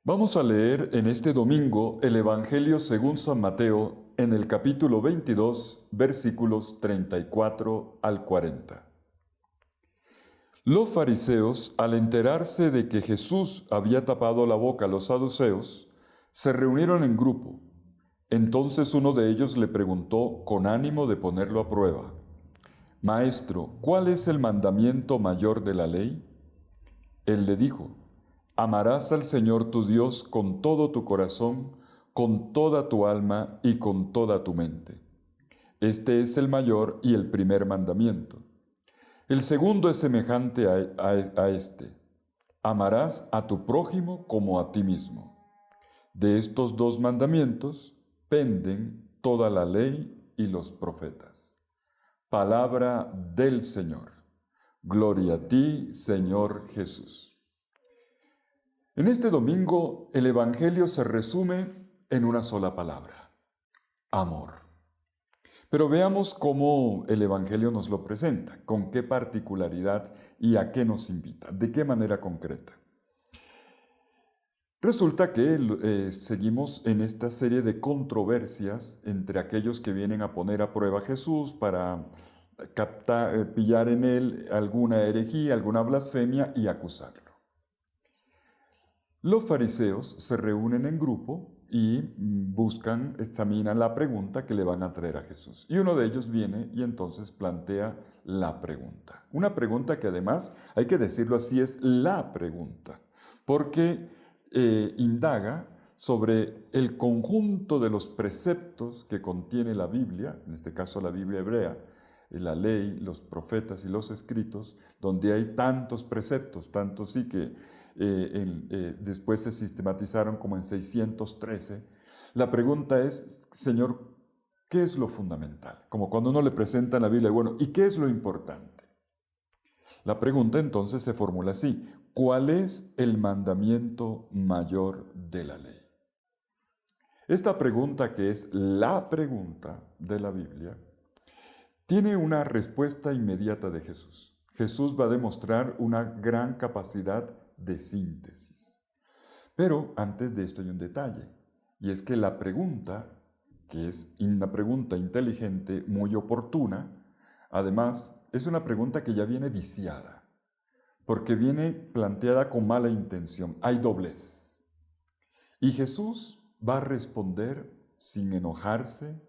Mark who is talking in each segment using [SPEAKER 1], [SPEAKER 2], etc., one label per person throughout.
[SPEAKER 1] Vamos a leer en este domingo el Evangelio según San Mateo en el capítulo 22, versículos 34 al 40. Los fariseos, al enterarse de que Jesús había tapado la boca a los saduceos, se reunieron en grupo. Entonces uno de ellos le preguntó con ánimo de ponerlo a prueba: Maestro, ¿cuál es el mandamiento mayor de la ley? Él le dijo: Amarás al Señor tu Dios con todo tu corazón, con toda tu alma y con toda tu mente. Este es el mayor y el primer mandamiento. El segundo es semejante a este: amarás a tu prójimo como a ti mismo. De estos dos mandamientos penden toda la ley y los profetas. Palabra del Señor. Gloria a ti, Señor Jesús. En este domingo, el Evangelio se resume en una sola palabra: amor. Pero veamos cómo el Evangelio nos lo presenta, con qué particularidad y a qué nos invita, de qué manera concreta. Resulta que seguimos en esta serie de controversias entre aquellos que vienen a poner a prueba a Jesús para pillar en él alguna herejía, alguna blasfemia y acusarlo. Los fariseos se reúnen en grupo y examinan la pregunta que le van a traer a Jesús. Y uno de ellos viene y entonces plantea la pregunta. Una pregunta que además, hay que decirlo así, es la pregunta, porque indaga sobre el conjunto de los preceptos que contiene la Biblia, en este caso la Biblia hebrea, la ley, los profetas y los escritos, donde hay tantos preceptos, tanto sí que después se sistematizaron como en 613. La pregunta es: Señor, ¿qué es lo fundamental? Como cuando uno le presenta en la Biblia, bueno, ¿y qué es lo importante? La pregunta entonces se formula así: ¿cuál es el mandamiento mayor de la ley? Esta pregunta, que es la pregunta de la Biblia, tiene una respuesta inmediata de Jesús. Jesús va a demostrar una gran capacidad de síntesis. Pero antes de esto hay un detalle, y es que la pregunta, que es una pregunta inteligente, muy oportuna, además es una pregunta que ya viene viciada, porque viene planteada con mala intención, hay doblez. Y Jesús va a responder sin enojarse,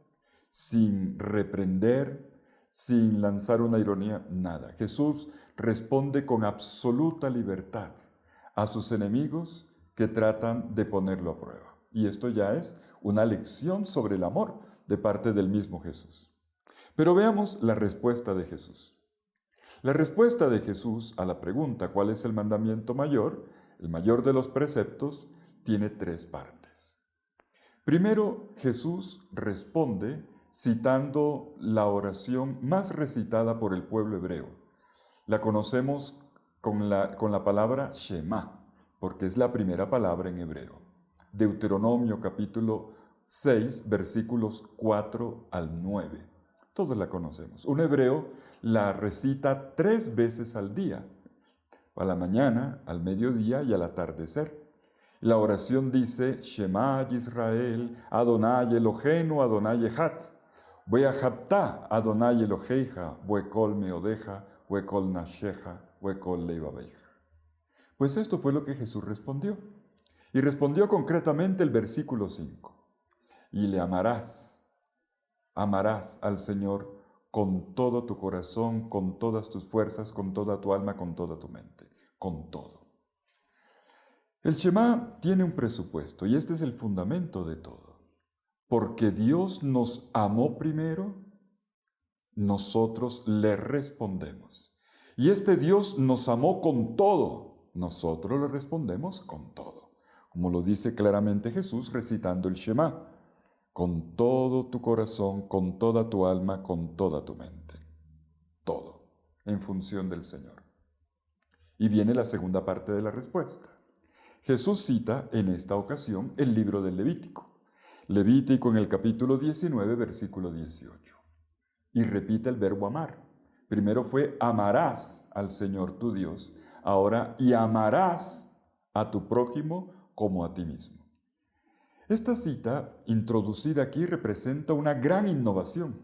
[SPEAKER 1] sin reprender, sin lanzar una ironía, nada. Jesús responde con absoluta libertad a sus enemigos que tratan de ponerlo a prueba. Y esto ya es una lección sobre el amor de parte del mismo Jesús. Pero veamos la respuesta de Jesús. La respuesta de Jesús a la pregunta ¿cuál es el mandamiento mayor? El mayor de los preceptos tiene tres partes. Primero, Jesús responde citando la oración más recitada por el pueblo hebreo. La conocemos con la palabra Shema, porque es la primera palabra en hebreo. Deuteronomio capítulo 6, versículos 4 al 9. Todos la conocemos. Un hebreo la recita 3 veces al día, a la mañana, al mediodía y al atardecer. La oración dice: Shema Yisrael, Adonai Eloheinu, Adonai Echad. Ve'ahavta Adonai Eloheja, ve'kol meodeja, ve'kol nafsheja, ve'kol leivabeja. Pues esto fue lo que Jesús respondió. Y respondió concretamente el versículo 5. Y le amarás al Señor con todo tu corazón, con todas tus fuerzas, con toda tu alma, con toda tu mente, con todo. El Shema tiene un presupuesto y este es el fundamento de todo. Porque Dios nos amó primero, nosotros le respondemos. Y este Dios nos amó con todo, nosotros le respondemos con todo. Como lo dice claramente Jesús recitando el Shema: con todo tu corazón, con toda tu alma, con toda tu mente. Todo, en función del Señor. Y viene la segunda parte de la respuesta. Jesús cita en esta ocasión el libro del Levítico. Levítico en el capítulo 19, versículo 18. Y repite el verbo amar. Primero fue amarás al Señor tu Dios. Ahora, y amarás a tu prójimo como a ti mismo. Esta cita, introducida aquí, representa una gran innovación,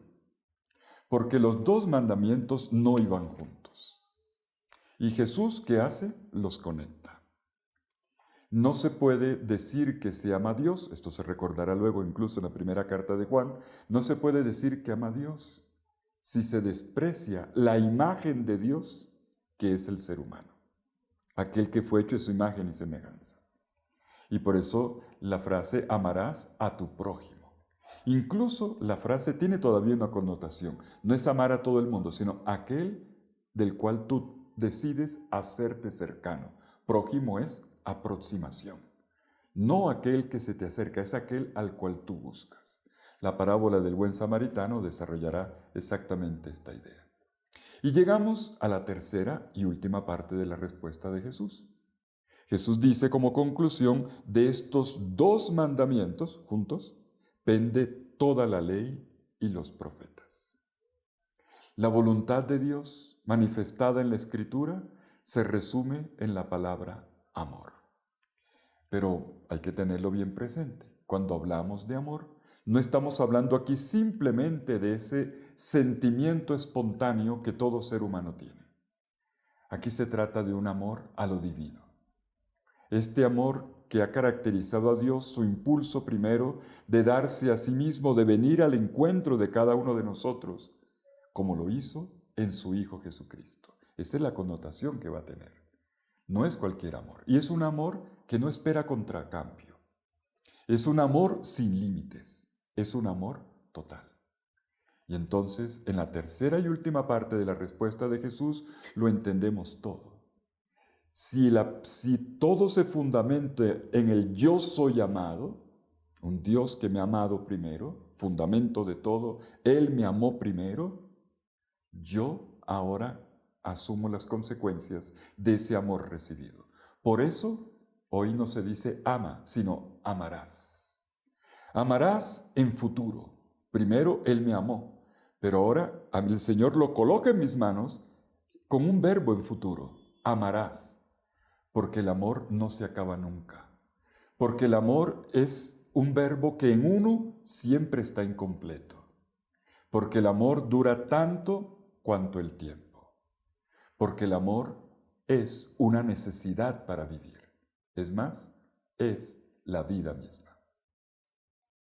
[SPEAKER 1] porque los dos mandamientos no iban juntos. Y Jesús, ¿qué hace? Los conecta. No se puede decir que se ama a Dios, esto se recordará luego incluso en la primera carta de Juan, no se puede decir que ama a Dios si se desprecia la imagen de Dios, que es el ser humano, aquel que fue hecho en su imagen y semejanza. Y por eso la frase amarás a tu prójimo. Incluso la frase tiene todavía una connotación. No es amar a todo el mundo, sino aquel del cual tú decides hacerte cercano. Prójimo es aproximación. No aquel que se te acerca, es aquel al cual tú buscas. La parábola del buen samaritano desarrollará exactamente esta idea. Y llegamos a la tercera y última parte de la respuesta de Jesús. Jesús dice como conclusión, de estos dos mandamientos juntos, pende toda la ley y los profetas. La voluntad de Dios manifestada en la Escritura se resume en la palabra amor. Pero hay que tenerlo bien presente. Cuando hablamos de amor, no estamos hablando aquí simplemente de ese sentimiento espontáneo que todo ser humano tiene. Aquí se trata de un amor a lo divino. Este amor que ha caracterizado a Dios, su impulso primero de darse a sí mismo, de venir al encuentro de cada uno de nosotros, como lo hizo en su Hijo Jesucristo. Esa es la connotación que va a tener. No es cualquier amor. Y es un amor que no espera contracambio. Es un amor sin límites. Es un amor total. Y entonces, en la tercera y última parte de la respuesta de Jesús, lo entendemos todo. Si todo se fundamenta en el yo soy amado, un Dios que me ha amado primero, fundamento de todo, Él me amó primero, yo ahora asumo las consecuencias de ese amor recibido. Por eso, hoy no se dice ama, sino amarás. Amarás en futuro. Primero Él me amó, pero ahora el Señor lo coloca en mis manos con un verbo en futuro. Amarás. Porque el amor no se acaba nunca. Porque el amor es un verbo que en uno siempre está incompleto. Porque el amor dura tanto cuanto el tiempo. Porque el amor es una necesidad para vivir. Es más, es la vida misma.